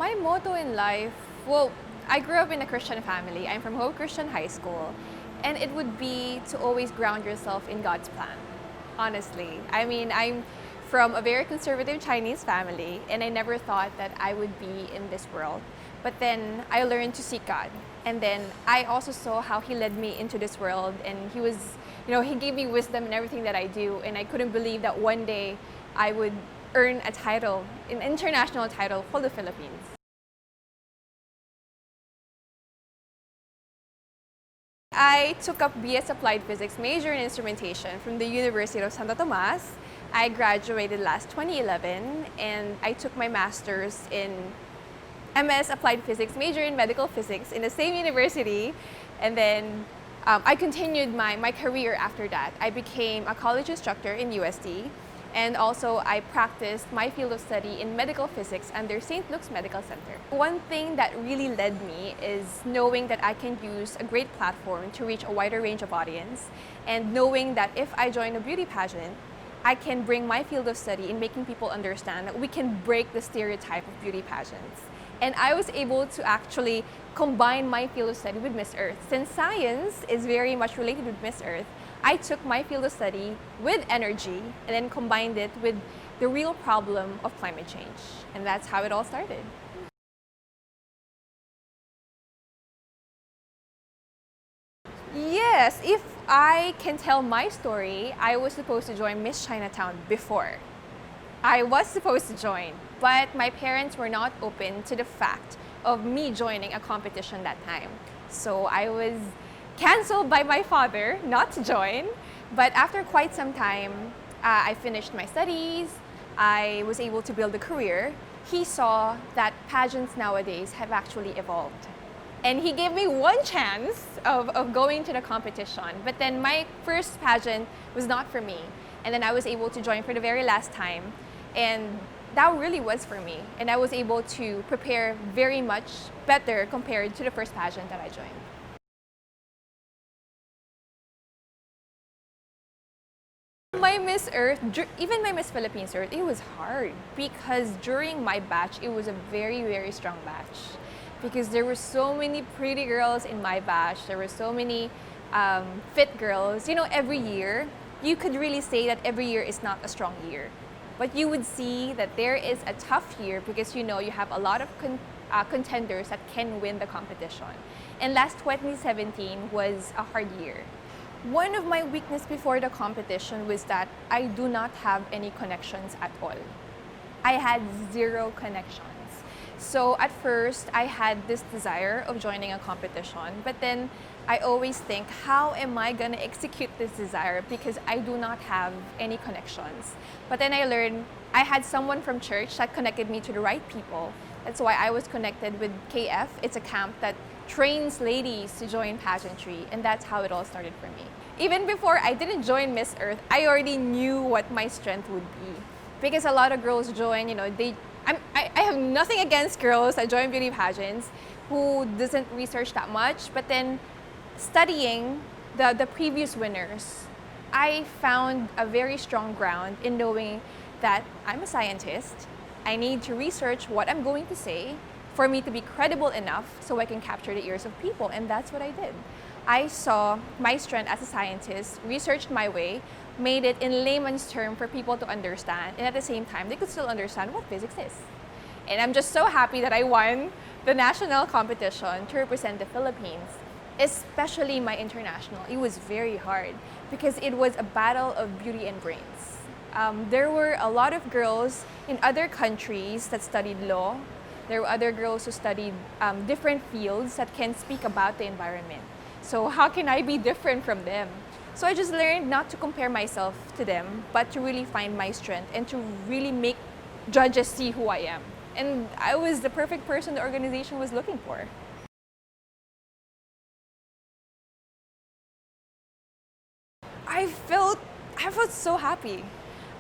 My motto in life, well, I grew up in a Christian family. I'm from Hope Christian High School. And it would be to always ground yourself in God's plan, honestly. I mean, I'm from a very conservative Chinese family, and I never thought that I would be in this world. But then I learned to seek God. And then I also saw how He led me into this world, and He gave me wisdom in everything that I do. And I couldn't believe that one day I would earn a title, an international title for the Philippines. I took up BS Applied Physics major in instrumentation from the University of Santo Tomas. I graduated last 2011, and I took my master's in MS Applied Physics major in Medical Physics in the same university. And then I continued my career after that. I became a college instructor in UST. And also, I practiced my field of study in medical physics under St. Luke's Medical Center. One thing that really led me is knowing that I can use a great platform to reach a wider range of audience, and knowing that if I join a beauty pageant, I can bring my field of study in making people understand that we can break the stereotype of beauty pageants. And I was able to actually combine my field of study with Miss Earth. Since science is very much related with Miss Earth, I took my field of study with energy and then combined it with the real problem of climate change. And that's how it all started. Yes, if I can tell my story, I was supposed to join Miss Chinatown before. I was supposed to join, but my parents were not open to the fact of me joining a competition that time. So I was canceled by my father not to join. But after quite some time, I finished my studies. I was able to build a career. He saw that pageants nowadays have actually evolved. And he gave me one chance of going to the competition. But then my first pageant was not for me. And then I was able to join for the very last time. And that really was for me. And I was able to prepare very much better compared to the first pageant that I joined. My Miss Earth, even my Miss Philippines Earth, it was hard because during my batch, it was a very, very strong batch. Because there were so many pretty girls in my batch, there were so many fit girls. You know, every year, you could really say that every year is not a strong year. But you would see that there is a tough year because you have a lot of contenders that can win the competition. And last 2017 was a hard year. One of my weaknesses before the competition was that I do not have any connections at all. I had zero connections. So at first, I had this desire of joining a competition, but then I always think, how am I going to execute this desire because I do not have any connections. But then I learned I had someone from church that connected me to the right people. That's why I was connected with KF. It's a camp that trains ladies to join pageantry, and that's how it all started for me. Even before I didn't join Miss Earth, I already knew what my strength would be. Because a lot of girls join, I have nothing against girls that join beauty pageants who doesn't research that much, but then studying the previous winners, I found a very strong ground in knowing that I'm a scientist. I need to research what I'm going to say for me to be credible enough so I can capture the ears of people, and that's what I did. I saw my strength as a scientist, researched my way, made it in layman's term for people to understand, and at the same time, they could still understand what physics is. And I'm just so happy that I won the national competition to represent the Philippines, especially my international. It was very hard because it was a battle of beauty and brains. There were a lot of girls in other countries that studied law. There were other girls who studied different fields that can speak about the environment. So how can I be different from them? So I just learned not to compare myself to them, but to really find my strength and to really make judges see who I am. And I was the perfect person the organization was looking for. I felt so happy.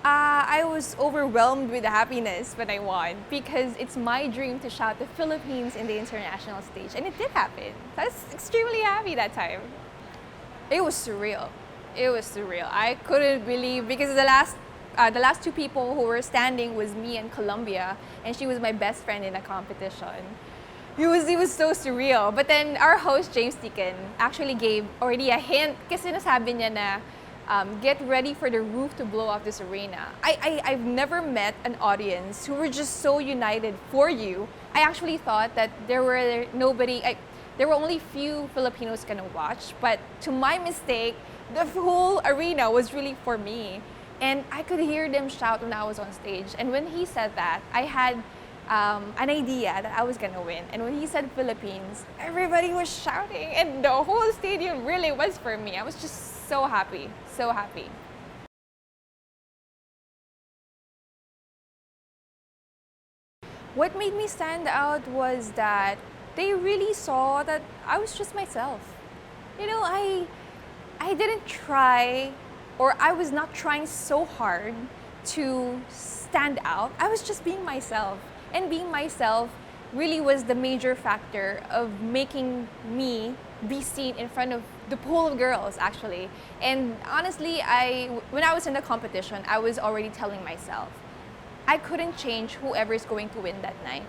I was overwhelmed with happiness when I won because it's my dream to shout the Philippines in the international stage, and it did happen. I was extremely happy that time. It was surreal. It was surreal. I couldn't believe because the last the last two people who were standing was me and Colombia, and she was my best friend in the competition. It was so surreal. But then our host, James Deacon, actually gave already a hint kasi nasabi niya na get ready for the roof to blow off this arena. I've never met an audience who were just so united for you. I actually thought that there were only few Filipinos gonna watch, but to my mistake, the whole arena was really for me. And I could hear them shout when I was on stage. And when he said that, I had an idea that I was gonna win. And when he said Philippines, everybody was shouting, and the whole stadium really was for me. I was just so happy, so happy. What made me stand out was that they really saw that I was just myself. You know, I didn't try, or I was not trying so hard to stand out. I was just being myself. And being myself really was the major factor of making me be seen in front of the pool of girls, actually. And honestly, when I was in the competition, I was already telling myself, I couldn't change whoever is going to win that night,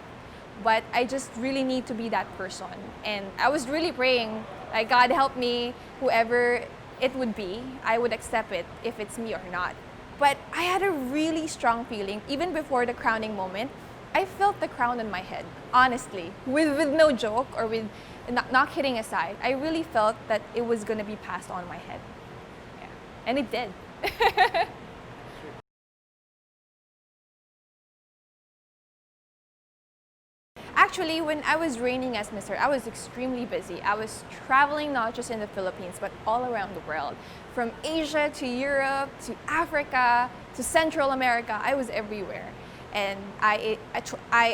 but I just really need to be that person. And I was really praying, like, God help me, whoever it would be, I would accept it if it's me or not. But I had a really strong feeling, even before the crowning moment. I felt the crown on my head, honestly, with no joke or with not kidding aside. I really felt that it was gonna be passed on my head. Yeah. And it did. Actually, when I was reigning as Mr., I was extremely busy. I was traveling not just in the Philippines, but all around the world. From Asia to Europe to Africa to Central America, I was everywhere. And I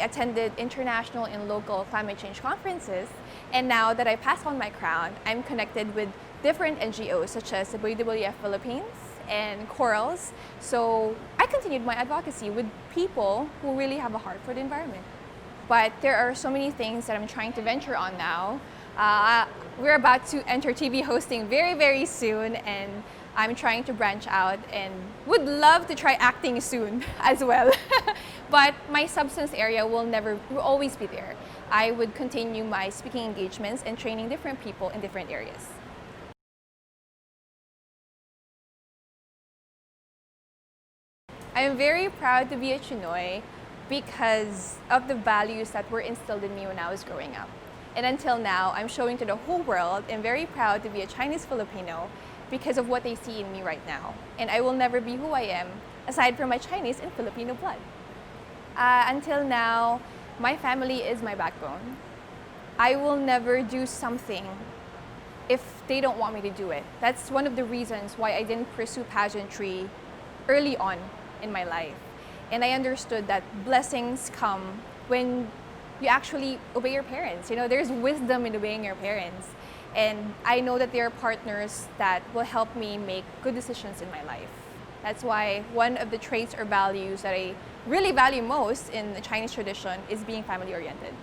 attended international and local climate change conferences. And now that I passed on my crown, I'm connected with different NGOs such as the WWF Philippines and Corals. So I continued my advocacy with people who really have a heart for the environment. But there are so many things that I'm trying to venture on now. We're about to enter TV hosting very, very soon, and I'm trying to branch out and would love to try acting soon as well. But my substance area will always be there. I would continue my speaking engagements and training different people in different areas. I'm very proud to be a CHiNOY because of the values that were instilled in me when I was growing up. And until now, I'm showing to the whole world and very proud to be a Chinese Filipino because of what they see in me right now. And I will never be who I am aside from my Chinese and Filipino blood. Until now, my family is my backbone. I will never do something if they don't want me to do it. That's one of the reasons why I didn't pursue pageantry early on in my life. And I understood that blessings come when you actually obey your parents. You know, there's wisdom in obeying your parents. And I know that there are partners that will help me make good decisions in my life. That's why one of the traits or values that I really value most in the Chinese tradition is being family-oriented.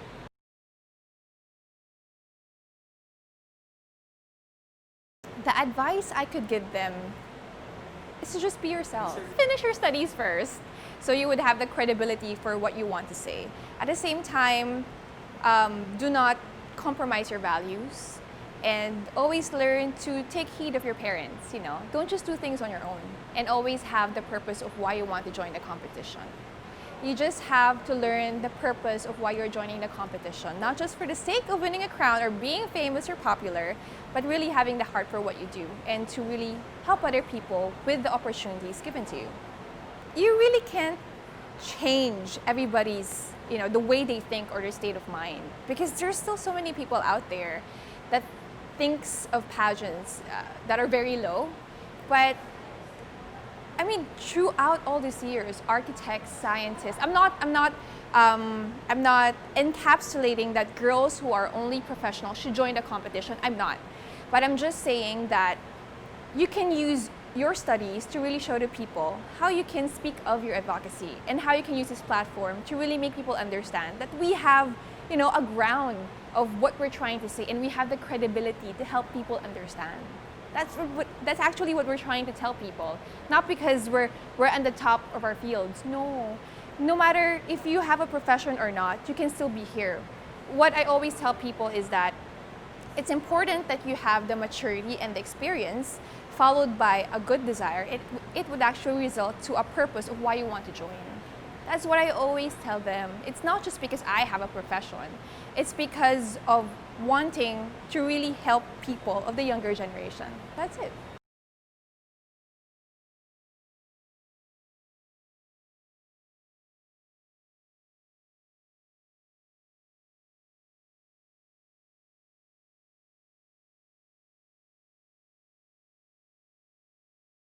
The advice I could give them is to just be yourself. Finish your studies first, so you would have the credibility for what you want to say. At the same time, do not compromise your values, and always learn to take heed of your parents. You know, don't just do things on your own, and always have the purpose of why you want to join the competition. You just have to learn the purpose of why you're joining the competition, not just for the sake of winning a crown or being famous or popular, but really having the heart for what you do and to really help other people with the opportunities given to you. You really can't change everybody's, you know, the way they think or their state of mind, because there's still so many people out there that thinks of pageants that are very low. But I mean, throughout all these years, architects, scientists, I'm not encapsulating that girls who are only professional should join the competition. I'm not. But I'm just saying that you can use your studies to really show to people how you can speak of your advocacy and how you can use this platform to really make people understand that we have, you know, a ground of what we're trying to say, and we have the credibility to help people understand. That's actually what we're trying to tell people. Not because we're on the top of our fields. No. No matter if you have a profession or not, you can still be here. What I always tell people is that it's important that you have the maturity and the experience followed by a good desire. It would actually result to a purpose of why you want to join. That's what I always tell them. It's not just because I have a profession. It's because of wanting to really help people of the younger generation. That's it.